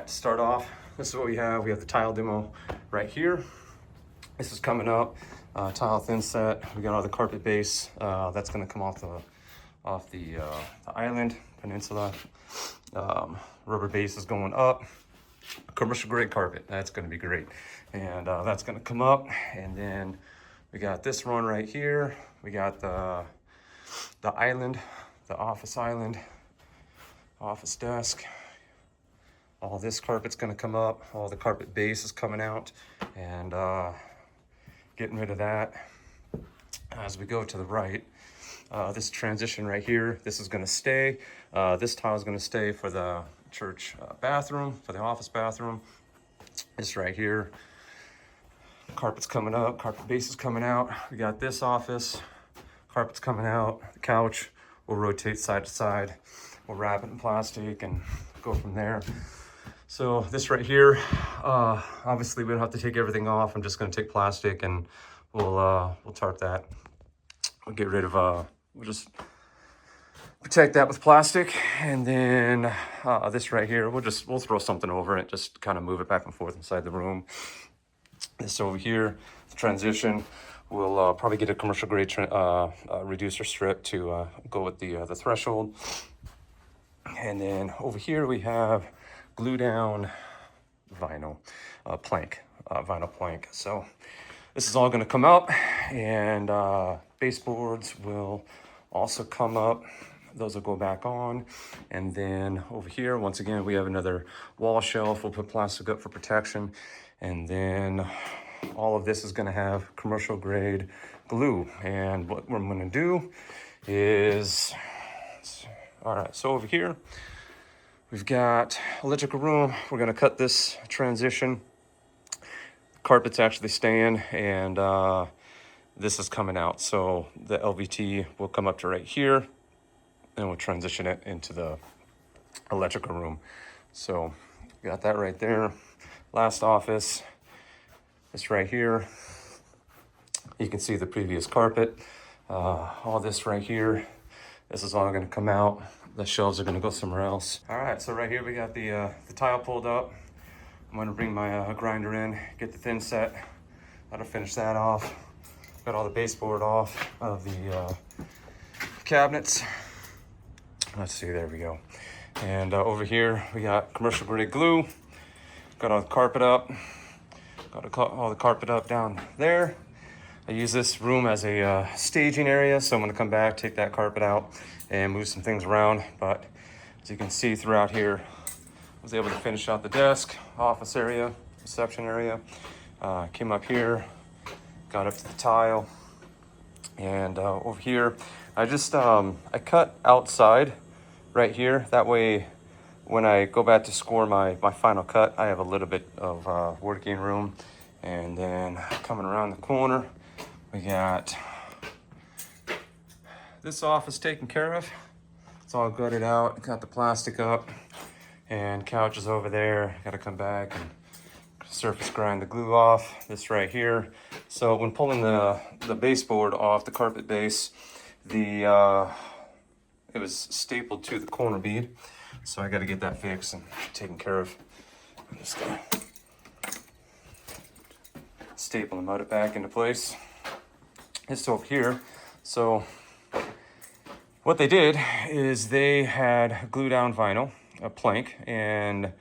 right, to start off, this is what we have. We have the tile demo right here. This is coming up, tile thin set. We got all the carpet base. That's gonna come off the island, peninsula. Rubber base is going up. Commercial grade carpet, that's gonna be great. And that's gonna come up. And then we got this one right here. We got the island, the office island, office desk. All this carpet's gonna come up. All the carpet base is coming out, and getting rid of that. As we go to the right, this transition right here, this is gonna stay. This tile is gonna stay for the church bathroom, for the office bathroom. This right here, carpet's coming up, carpet base is coming out. We got this office, carpet's coming out. The couch will rotate side to side. We'll wrap it in plastic and go from there. So this right here, obviously we don't have to take everything off. I'm just gonna take plastic and we'll tarp that. We'll get rid of, we'll just protect that with plastic. And then this right here, we'll throw something over it, just kind of move it back and forth inside the room. This over here, the transition, we'll probably get a commercial grade reducer strip to go with the threshold. And then over here we have glue down vinyl plank, vinyl plank. So this is all going to come up, and baseboards will also come up. Those will go back on. And then over here, once again, we have another wall shelf. We'll put plastic up for protection. And then all of this is going to have commercial grade glue. And what I'm going to do is, all right, so over here, we've got electrical room. We're gonna cut this transition. Carpet's actually staying, and this is coming out. So the LVT will come up to right here, and we'll transition it into the electrical room. So got that right there. Last office, this right here. You can see the previous carpet. All this right here, this is all gonna come out. The shelves are gonna go somewhere else. All right, so right here we got the tile pulled up. I'm gonna bring my grinder in, get the thin set. That'll finish that off. Got all the baseboard off of the cabinets. Let's see, there we go. And over here we got commercial grade glue. Got all the carpet up. Got all the carpet up down there. I use this room as a staging area, so I'm gonna come back, take that carpet out, and move some things around. But as you can see throughout here, I was able to finish out the desk, office area, reception area. Came up here, got up to the tile, and over here, I just, I cut outside right here. That way, when I go back to score my final cut, I have a little bit of working room. And then coming around the corner, we got this office taken care of. It's all gutted out, got the plastic up, and couch is over there. Gotta come back and surface grind the glue off. This right here. So when pulling the baseboard off, the carpet base, it was stapled to the corner bead. So I gotta get that fixed and taken care of. I'm just gonna staple and mount it back into place. It's over here. So what they did is they had glue down vinyl, a plank, and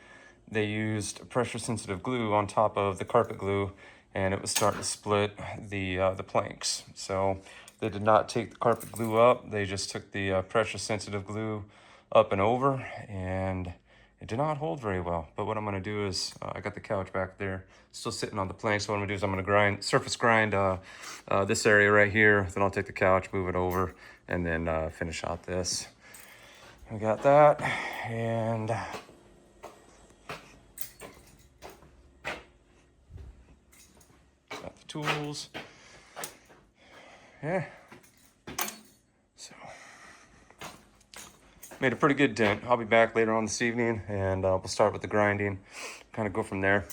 they used pressure sensitive glue on top of the carpet glue, and it was starting to split the planks. So they did not take the carpet glue up. They just took the pressure sensitive glue up and over, and it did not hold very well. But what I'm gonna do is, I got the couch back there, still sitting on the plank. So what I'm gonna do is I'm gonna surface grind this area right here. Then I'll take the couch, move it over, and then finish out this. I got that, and got the tools. Yeah. So made a pretty good dent. I'll be back later on this evening, and we'll start with the grinding, kind of go from there.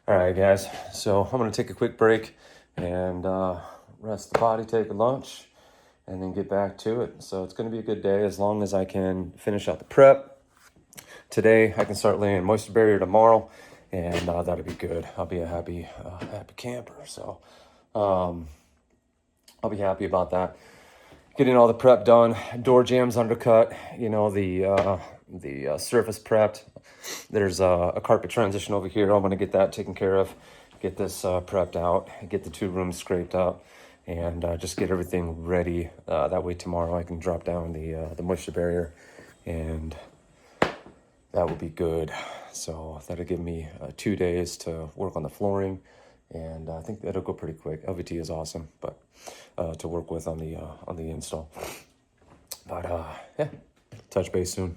All right, guys. So I'm gonna take a quick break and rest the body, take a lunch, and then get back to it. So it's gonna be a good day as long as I can finish out the prep today. I can start laying moisture barrier tomorrow, and that'll be good. I'll be a happy camper. So I'll be happy about that. Getting all the prep done, door jambs undercut. You know, the surface prepped. There's a carpet transition over here. I'm gonna get that taken care of, get this prepped out, get the 2 rooms scraped up, and just get everything ready. That way tomorrow I can drop down the moisture barrier, and that will be good. So that'll give me 2 days to work on the flooring, and I think that'll go pretty quick. LVT is awesome, but to work with on the install. But yeah, touch base soon.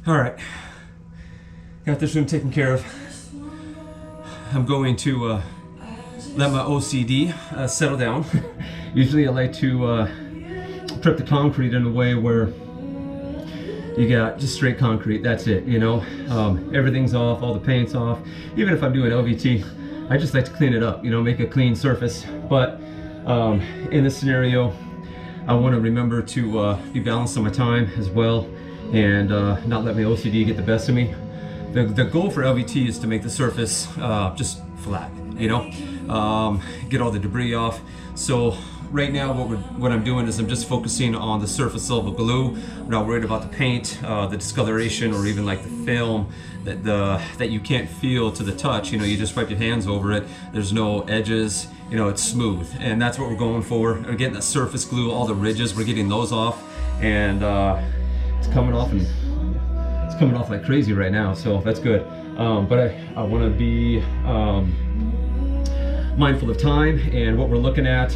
All right, got this room taken care of. I'm going to let my OCD settle down. Usually I like to prep the concrete in a way where you got just straight concrete, that's it, you know. Everything's off, all the paint's off. Even if I'm doing LVT, I just like to clean it up, you know, make a clean surface. But in this scenario, I want to remember to be balanced on my time as well, and not let my OCD get the best of me. The goal for LVT is to make the surface just flat, you know, get all the debris off. So right now what I'm doing is I'm just focusing on the surface level glue. I'm not worried about the paint, the discoloration, or even like the film that you can't feel to the touch. You know, you just wipe your hands over it. There's no edges, you know, it's smooth. And that's what we're going for. We're getting the surface glue, all the ridges, we're getting those off. And it's coming off, and it's coming off like crazy right now, so that's good. But I want to be mindful of time and what we're looking at,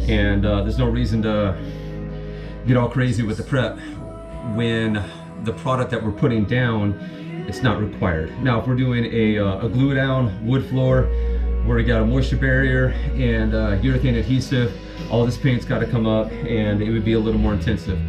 and there's no reason to get all crazy with the prep when the product that we're putting down, it's not required. Now if we're doing a glue down wood floor, where we got a moisture barrier and urethane adhesive. All this paint's got to come up and it would be a little more intensive.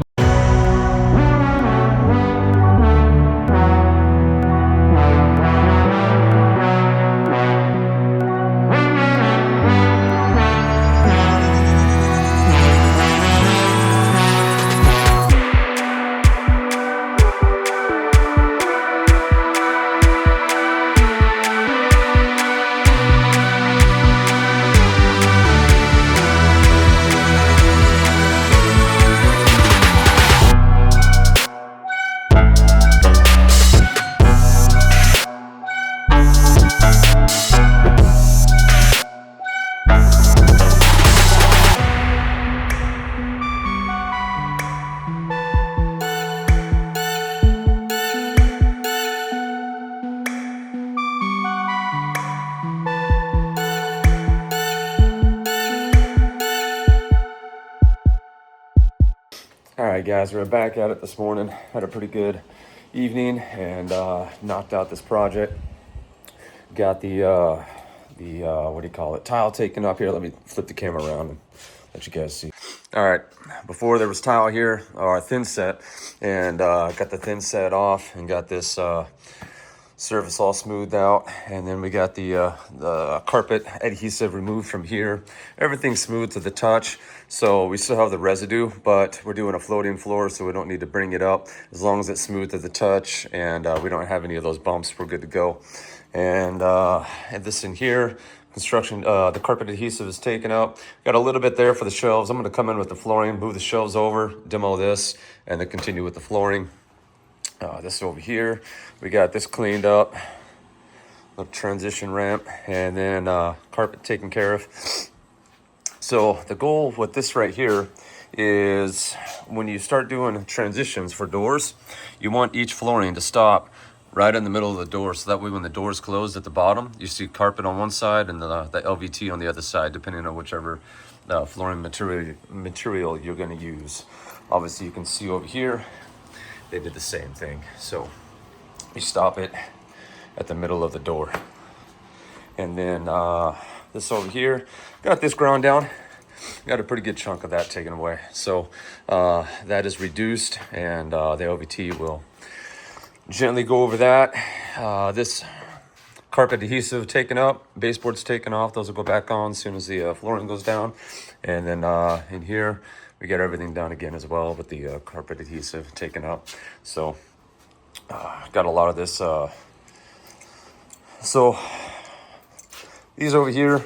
All right, guys, we're back at it this morning. Had a pretty good evening and knocked out this project. Got the what do you call it? Tile taken up here. Let me flip the camera around and let you guys see. All right, before there was tile here, or thin set, and got the thin set off and got this surface all smoothed out, and then we got the carpet adhesive removed from here. Everything's smooth to the touch, so we still have the residue, but we're doing a floating floor, so we don't need to bring it up. As long as it's smooth to the touch and we don't have any of those bumps, we're good to go. And this in here, construction, the carpet adhesive is taken up. Got a little bit there for the shelves. I'm going to come in with the flooring, move the shelves over, demo this, and then continue with the flooring. This over here, we got this cleaned up, a transition ramp, and then carpet taken care of. So the goal with this right here is when you start doing transitions for doors, you want each flooring to stop right in the middle of the door, so that way when the door is closed at the bottom, you see carpet on one side and the LVT on the other side, depending on whichever flooring material you're going to use. Obviously, you can see over here, they did the same thing. So you stop it at the middle of the door. And then this over here, got this ground down. Got a pretty good chunk of that taken away. So that is reduced, and the LVT will gently go over that. This carpet adhesive taken up, baseboards taken off. Those will go back on as soon as the flooring goes down. And then in here, we got everything done again as well with the carpet adhesive taken up. So got a lot of this. So these over here,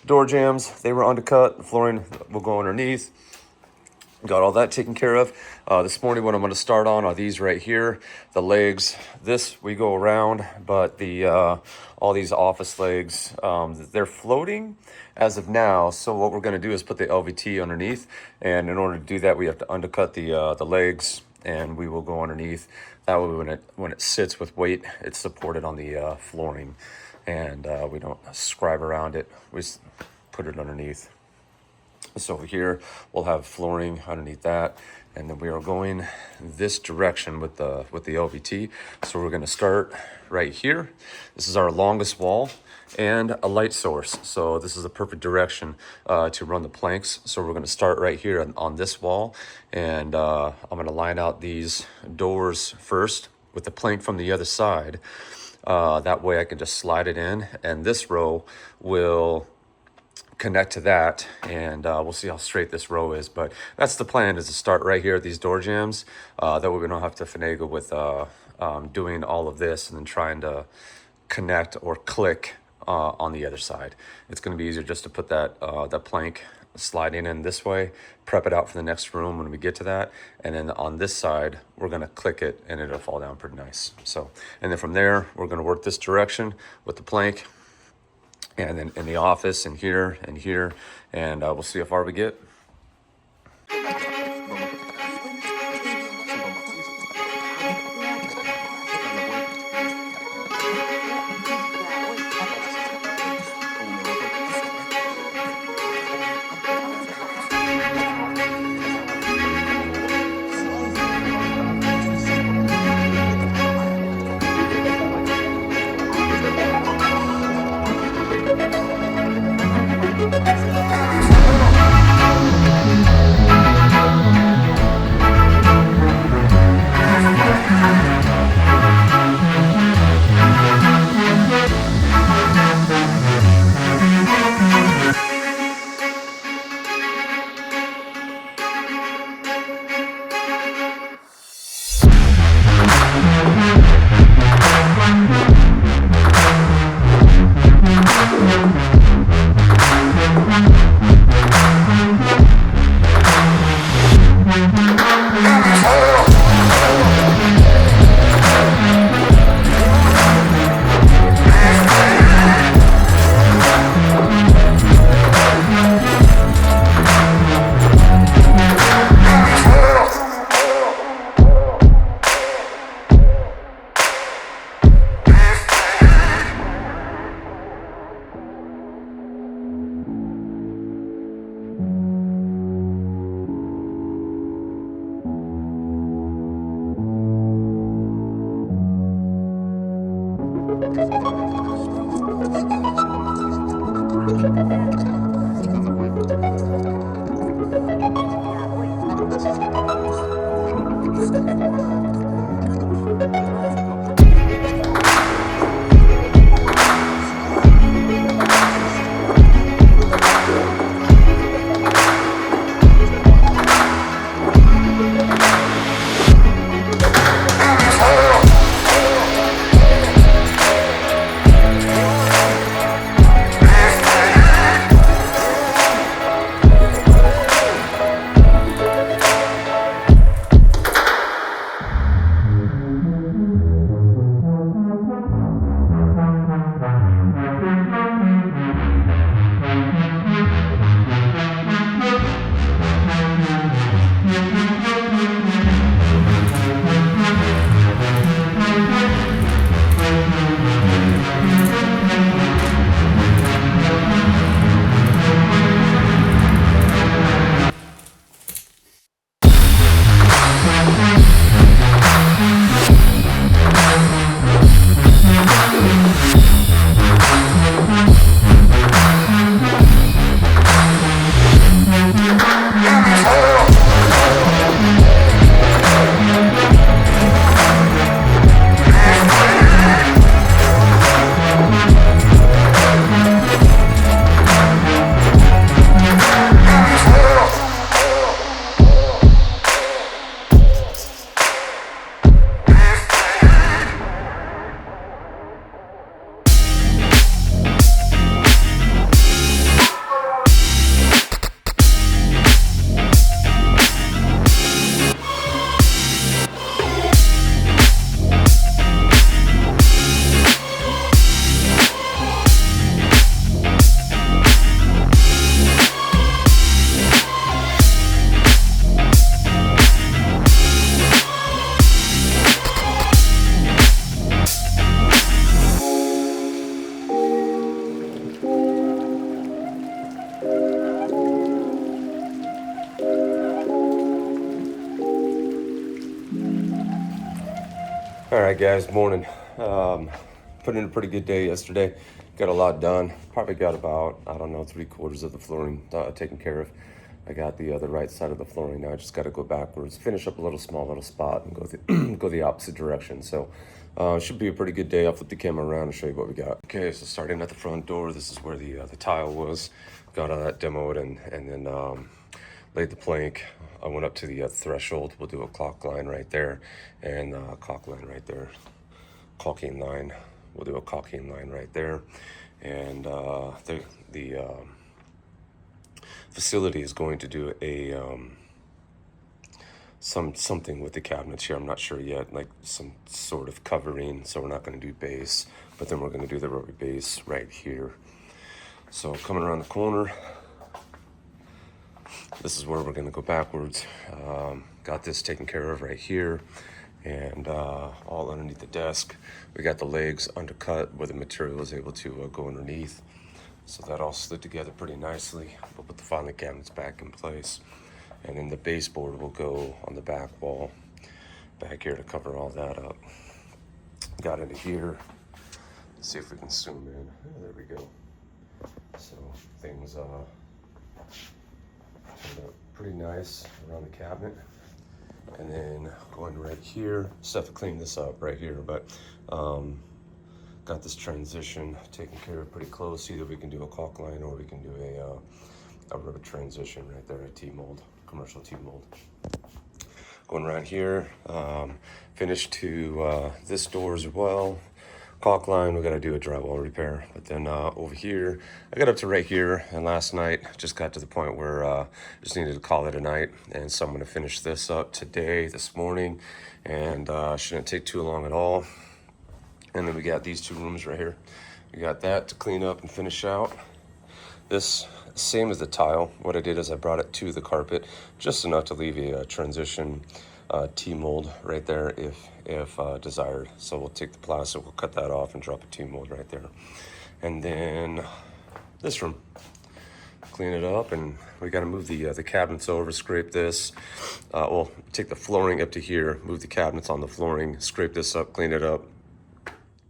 door jambs, they were undercut. The flooring will go underneath. Got all that taken care of. This morning, what I'm going to start on are these right here, the legs. This we go around, but the all these office legs, they're floating as of now. So what we're going to do is put the LVT underneath, and in order to do that, we have to undercut the legs, and we will go underneath. That way, when it sits with weight, it's supported on the flooring, and we don't scribe around it. We just put it underneath. So over here, we'll have flooring underneath that, and then we are going this direction with the LVT. So we're going to start right here. This is our longest wall and a light source. So this is a perfect direction to run the planks. So we're going to start right here on this wall, and I'm going to line out these doors first with the plank from the other side. That way I can just slide it in, and this row will connect to that, and we'll see how straight this row is. But that's the plan, is to start right here at these door jambs. That way we don't have to finagle with doing all of this and then trying to connect or click on the other side. It's going to be easier just to put that plank sliding in this way, prep it out for the next room when we get to that, and then on this side we're going to click it and it'll fall down pretty nice. So, and then from there we're going to work this direction with the plank, and then in the office and here, and we'll see how far we get. All right, guys, morning. Put in a pretty good day yesterday. Got a lot done. Probably got about, I don't know, 3/4 of the flooring taken care of. I got the other right side of the flooring now. I just got to go backwards, finish up a small little spot, and go go the opposite direction. So should be a pretty good day. I'll flip the camera around and show you what we got. Okay, so starting at the front door, this is where the tile was. Got all that demoed and then laid the plank. I went up to the threshold. We'll do a caulk line right there and caulk line right there. Caulking line. We'll do a caulking line right there. And the facility is going to do a something with the cabinets here. I'm not sure yet, like some sort of covering. So we're not going to do base, but then we're going to do the rubber base right here. So coming around the corner, this is where we're going to go backwards. Got this taken care of right here, and all underneath the desk. We got the legs undercut where the material is able to go underneath. So that all slid together pretty nicely. We'll put the filing cabinets back in place. And then the baseboard will go on the back wall back here to cover all that up. Got into here. Let's see if we can zoom in. Oh, there we go. So things turned out pretty nice around the cabinet. And then going right here, just have to clean this up right here, but got this transition taken care of pretty close. Either we can do a caulk line or we can do a rubber transition right there, a T-mold, commercial T-mold. Going around here, finished to this door as well. caulk line, we got to do a drywall repair. But then over here, I got up to right here, and last night just got to the point where just needed to call it a night. And so I'm going to finish this up today, this morning, and shouldn't take too long at all. And then we got these two rooms right here. We got that to clean up and finish out. This, same as the tile, what I did is I brought it to the carpet, just enough to leave a transition T-mold right there if desired. So we'll take the plastic, we'll cut that off and drop a T-mold right there. And then this room, clean it up, and we got to move the cabinets over, scrape this. We'll take the flooring up to here, move the cabinets on the flooring, scrape this up, clean it up,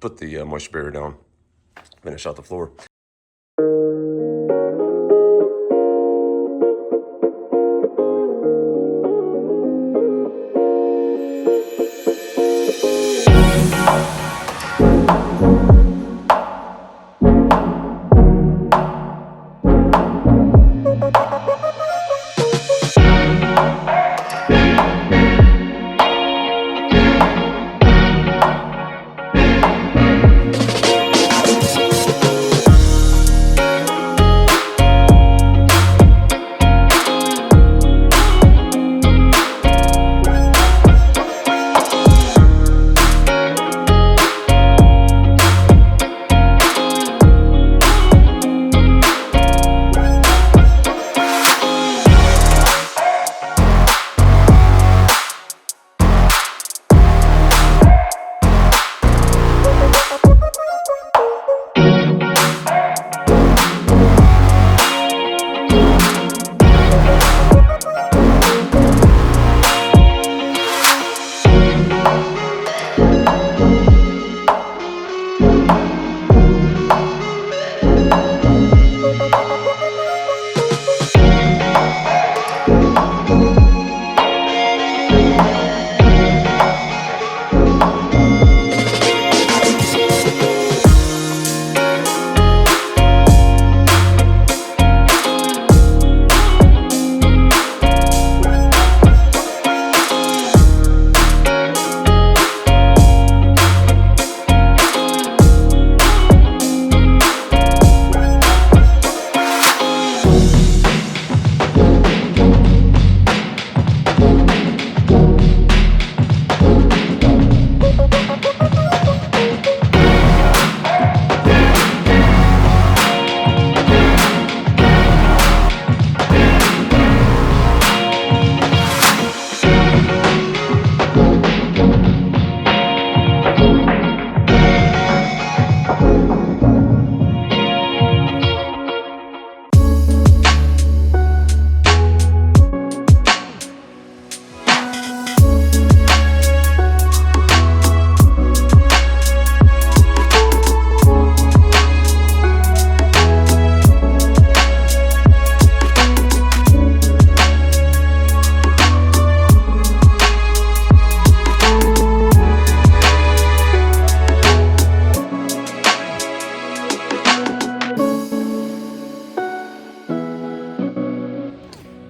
put the moisture barrier down, finish out the floor.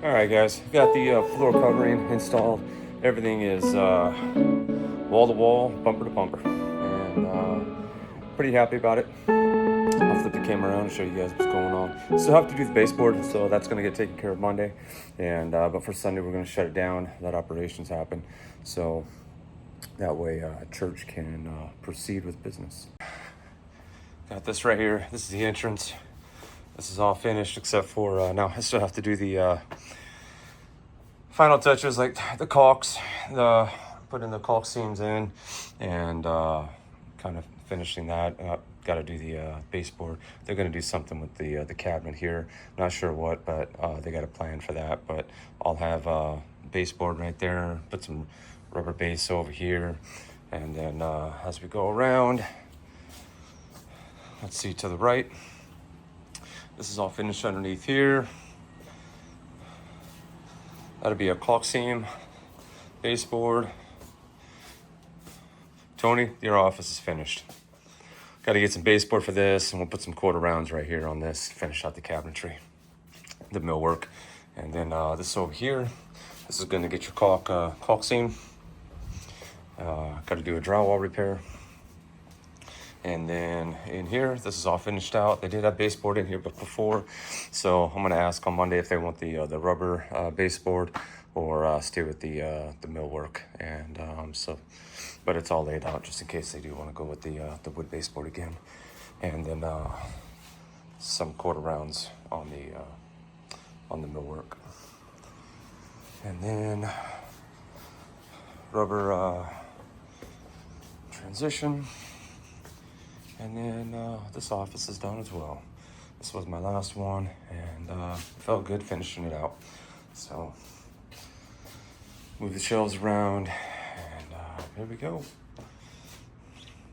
Alright guys, got the floor covering installed. Everything is wall to wall, bumper to bumper, and pretty happy about it. I'll flip the camera around and show you guys what's going on. Still have to do the baseboard, so that's going to get taken care of Monday. And but for Sunday we're going to shut it down, let operations happen, so that way church can proceed with business. Got this right here. This is the entrance. This is all finished except for now I still have to do the final touches like the caulks, putting the caulk seams in, and kind of finishing that. Got to do the baseboard. They're going to do something with the cabinet here. Not sure what, but they got a plan for that. But I'll have baseboard right there. Put some rubber base over here, and then as we go around, let's see to the right. This is all finished underneath here. That'll be a caulk seam, baseboard. Tony, your office is finished. Got to get some baseboard for this, and we'll put some quarter rounds right here on this, finish out the cabinetry, the millwork. And then this over here, this is going to get your caulk seam. Got to do a drywall repair. And then in here, this is all finished out. They did have baseboard in here before, so I'm gonna ask on Monday if they want the rubber baseboard or stay with the millwork. And but it's all laid out just in case they do want to go with the wood baseboard again. And then some quarter rounds on the millwork. And then rubber transition. And then this office is done as well. This was my last one, and felt good finishing it out. So move the shelves around, and here we go.